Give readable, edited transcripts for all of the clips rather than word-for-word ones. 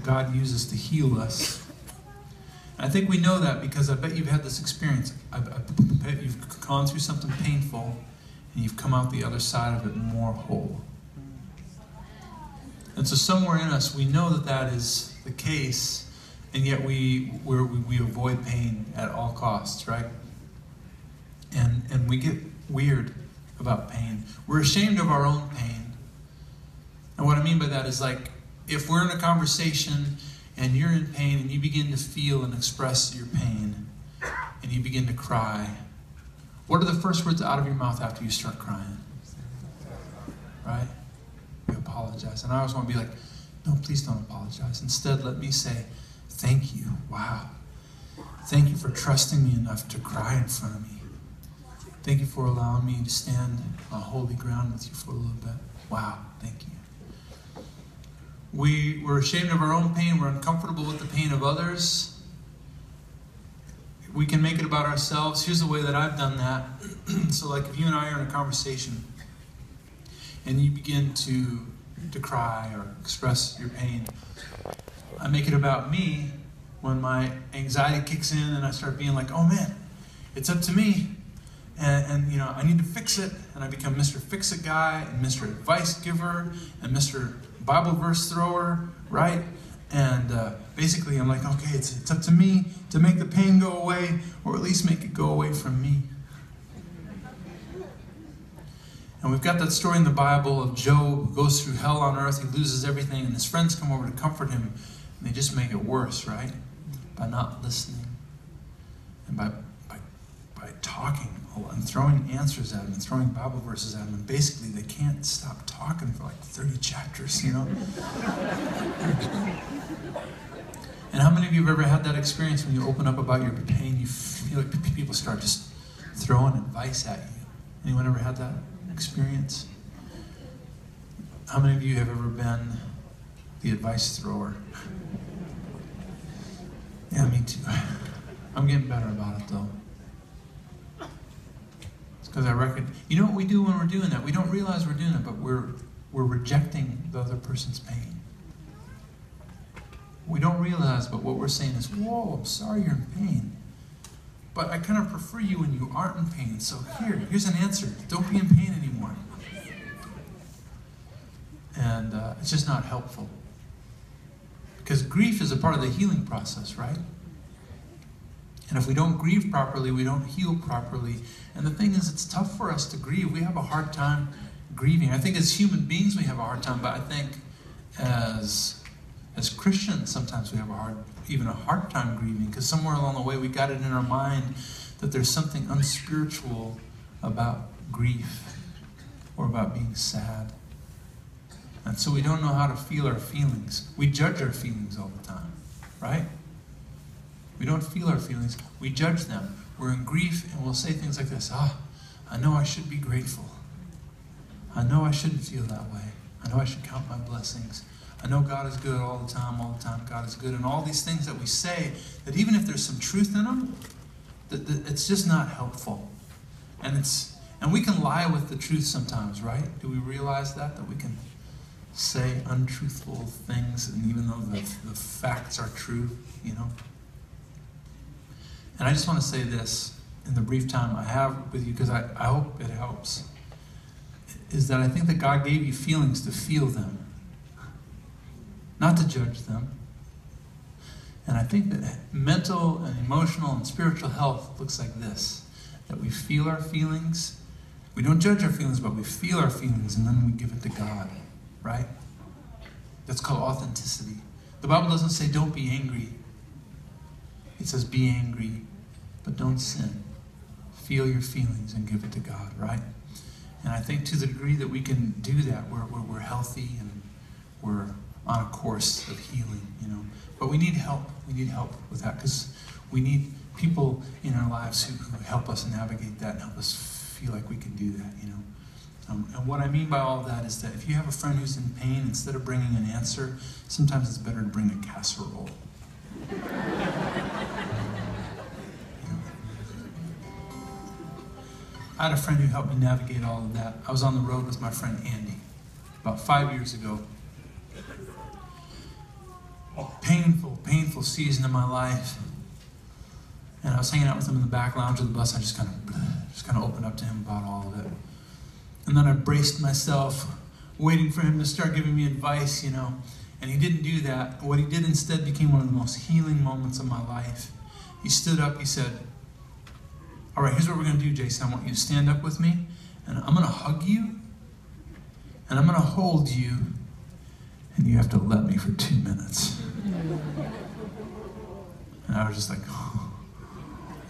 God uses to heal us. And I think we know that because I bet you've had this experience. I bet you've gone through something painful and you've come out the other side of it more whole. And so somewhere in us, we know that that is the case, and yet we avoid pain at all costs, right? And we get weird about pain. We're ashamed of our own pain. And what I mean by that is, like, if we're in a conversation and you're in pain and you begin to feel and express your pain and you begin to cry, what are the first words out of your mouth after you start crying? Right? We apologize. And I always want to be like, no, please don't apologize. Instead, let me say, thank you. Wow. Thank you for trusting me enough to cry in front of me. Thank you for allowing me to stand on holy ground with you for a little bit. Wow. Thank you. We're ashamed of our own pain. We're uncomfortable with the pain of others. We can make it about ourselves. Here's the way that I've done that. So, like, if you and I are in a conversation and you begin to cry or express your pain, I make it about me when my anxiety kicks in and I start being like, oh man, it's up to me. And you know, I need to fix it. And I become Mr. Fix-It guy and Mr. Advice giver and Mr. Bible verse thrower, right? And basically I'm like, okay, it's up to me to make the pain go away, or at least make it go away from me. And we've got that story in the Bible of Job who goes through hell on earth. He loses everything, and his friends come over to comfort him, and they just make it worse, right? By not listening. And by talking and throwing answers at him and throwing Bible verses at him. And basically they can't stop talking for like 30 chapters, you know? And how many of you have ever had that experience when you open up about your pain, you feel like people start just throwing advice at you? Anyone ever had that experience? How many of you have ever been the advice thrower? Yeah, me too. I'm getting better about it though. It's because I reckon, you know what we do when we're doing that? We don't realize we're doing it, but we're rejecting the other person's pain. We don't realize, but what we're saying is, whoa, I'm sorry you're in pain. But I kind of prefer you when you aren't in pain. So here's an answer. Don't be in pain anymore. And it's just not helpful. Because grief is a part of the healing process, right? And if we don't grieve properly, we don't heal properly. And the thing is, it's tough for us to grieve. We have a hard time grieving. I think as human beings we have a hard time, but I think as Christians sometimes we have even a hard time grieving, because somewhere along the way we got it in our mind that there's something unspiritual about grief or about being sad. And so we don't know how to feel our feelings. We judge our feelings all the time, right? We don't feel our feelings. We judge them. We're in grief and we'll say things like this. I know I should be grateful. I know I shouldn't feel that way. I know I should count my blessings. I know God is good all the time, God is good. And all these things that we say, that even if there's some truth in them, it's just not helpful. And we can lie with the truth sometimes, right? Do we realize that we can say untruthful things, and even though the facts are true, you know? And I just want to say this in the brief time I have with you, because I hope it helps, is that I think that God gave you feelings to feel them, not to judge them. And I think that mental and emotional and spiritual health looks like this, that we feel our feelings. We don't judge our feelings, but we feel our feelings, and then we give it to God, right? That's called authenticity. The Bible doesn't say don't be angry. It says be angry, but don't sin. Feel your feelings and give it to God, right? And I think to the degree that we can do that, we're healthy and we're on a course of healing, you know. But we need help. We need help with that, because we need people in our lives who help us navigate that and help us feel like we can do that, you know. And what I mean by all of that is that if you have a friend who's in pain, instead of bringing an answer, sometimes it's better to bring a casserole. I had a friend who helped me navigate all of that. I was on the road with my friend Andy about 5 years ago. painful season of my life. And I was hanging out with him in the back lounge of the bus. I just kind of opened up to him about all of it. And then I braced myself, waiting for him to start giving me advice, you know. And he didn't do that. What he did instead became one of the most healing moments of my life. He stood up, he said, all right, here's what we're going to do, Jason. I want you to stand up with me, and I'm going to hug you, and I'm going to hold you, and you have to let me for 2 minutes. And I was just like, oh,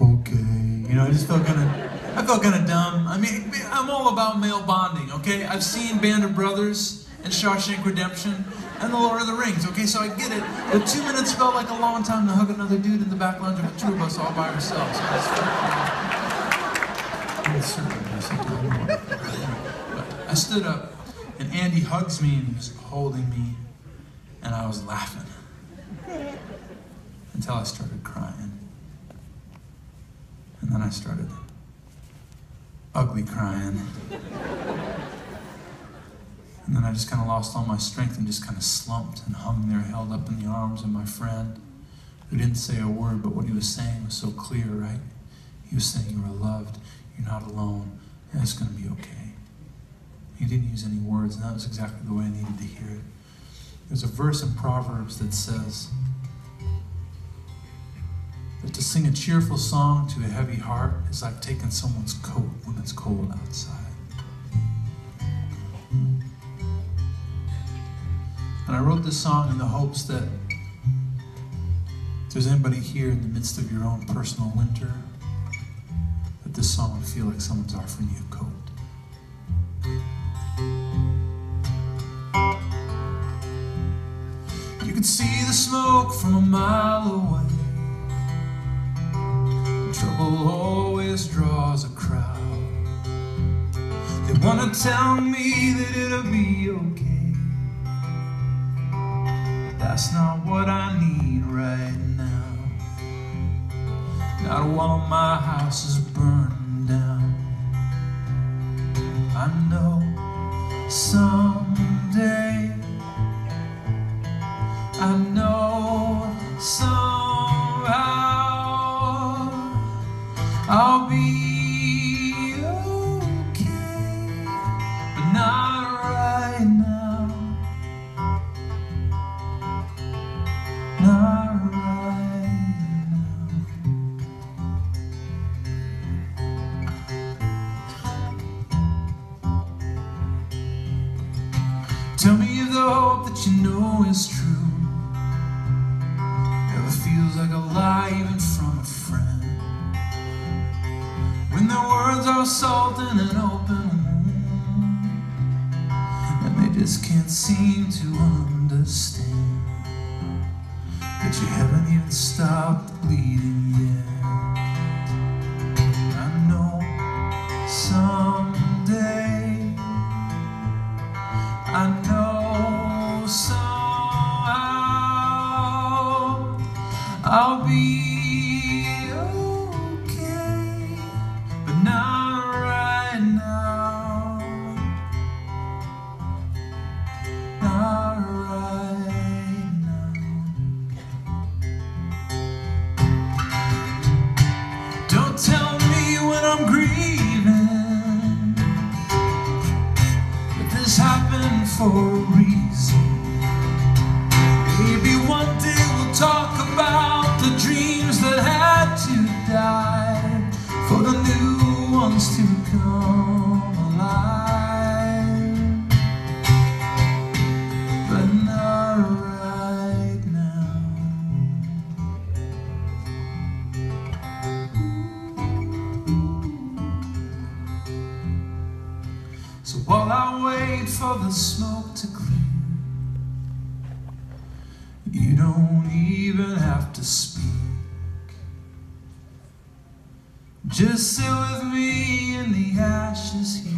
okay. You know, I felt kind of dumb. I mean, I'm all about male bonding, okay? I've seen Band of Brothers and Shawshank Redemption and The Lord of the Rings, okay? So I get it. But 2 minutes felt like a long time to hug another dude in the back lounge with two of us all by ourselves. I stood up, and Andy hugs me, and he was holding me, and I was laughing until I started crying. And then I started ugly crying. And then I just kind of lost all my strength and just kind of slumped and hung there, held up in the arms of my friend, who didn't say a word, but what he was saying was so clear, right? He was saying, you are loved, you're not alone, and it's going to be okay. He didn't use any words, and that was exactly the way I needed to hear it. There's a verse in Proverbs that says that to sing a cheerful song to a heavy heart is like taking someone's coat when it's cold outside. And I wrote this song in the hopes that if there's anybody here in the midst of your own personal winter, that this song would feel like someone's offering you a coat. You can see the smoke from a mile away. Trouble always draws a crowd. They want to tell me that it'll be okay. That's not what I need right now. Not while my house is burning down. I know someday, I know somehow I'll be okay, but not right now. Not right now. Tell me if the hope that you know is true ever feels like a lie even from a friend. When their words are salt in an open wound, and they just can't seem to understand that you haven't even stopped bleeding yet. I know someday, I know somehow I'll be okay, but not right now. Not right now. Don't tell me when I'm grieving that this happened for a reason. Maybe one day we'll talk about the dreams that had to die for the new ones to come alive. But not right now. So while I wait for the smoke to clear, you don't even have to speak. Just sit with me in the ashes here,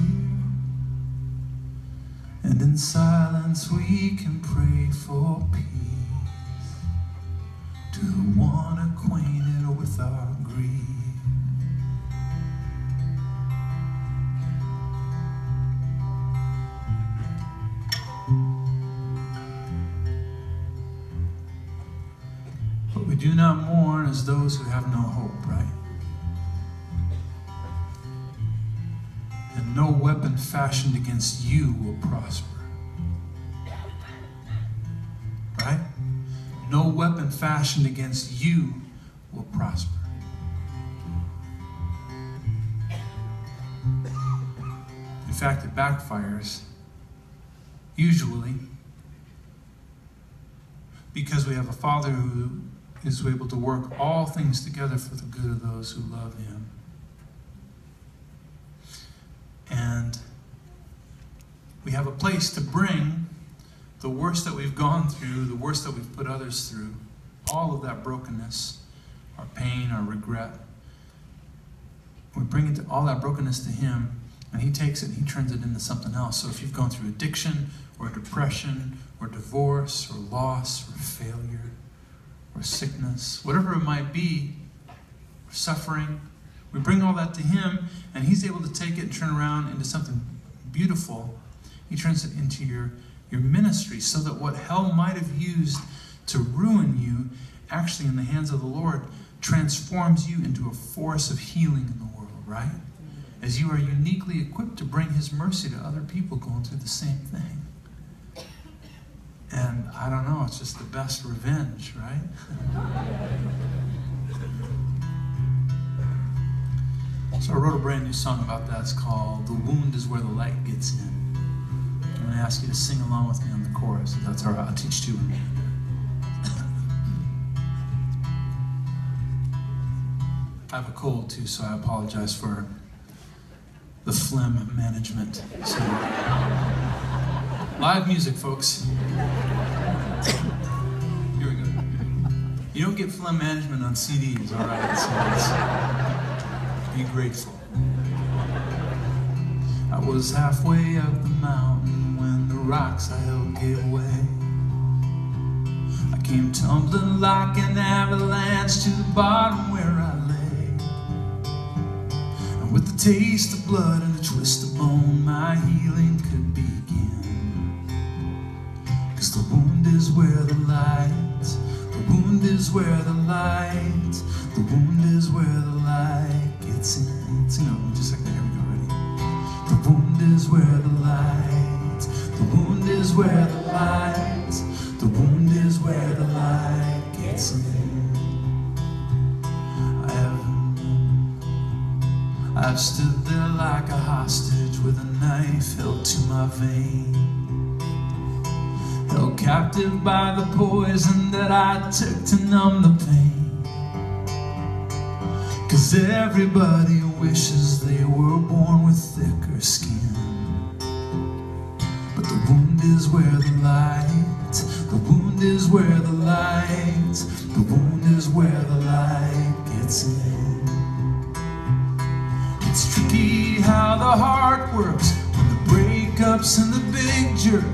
and in silence we can pray for peace to the one acquainted with our grief. We do not mourn as those who have no hope, right? And no weapon fashioned against you will prosper. Right? No weapon fashioned against you will prosper. In fact, it backfires, usually, because we have a Father who is able to work all things together for the good of those who love Him. And we have a place to bring the worst that we've gone through, the worst that we've put others through, all of that brokenness, our pain, our regret. We bring all that brokenness to Him, and He takes it and He turns it into something else. So if you've gone through addiction or depression or divorce or loss or failure or sickness, whatever it might be, or suffering, we bring all that to Him, and He's able to take it and turn around into something beautiful. He turns it into your ministry, so that what hell might have used to ruin you, actually in the hands of the Lord, transforms you into a force of healing in the world, right? As you are uniquely equipped to bring His mercy to other people going through the same thing. And I don't know, it's just the best revenge, right? So I wrote a brand new song about that. It's called "The Wound is Where the Light Gets In." I'm going to ask you to sing along with me on the chorus, if that's all right. I'll teach two. I have a cold too, so I apologize for the phlegm management. So, live music, folks. Here we go. You don't get phlegm management on CDs, all right? So be grateful. I was halfway up the mountain when the rocks I held gave way. I came tumbling like an avalanche to the bottom where I lay. And with the taste of blood and the twist of bone, my healing could begin. 'Cause the wound is where the light, the wound is where the light, the wound is where the light gets in. Sing it with me just like that. Here we go. Ready? The wound is where the light, the wound is where the light, the wound is where the light gets in. I've stood there like a hostage with a knife held to my vein, held captive by the poison that I took to numb the pain. 'Cause everybody wishes they were born with thicker skin. But the wound is where the light, the wound is where the light, the wound is where the light gets in. It's tricky how the heart works when the breakups and the big jerks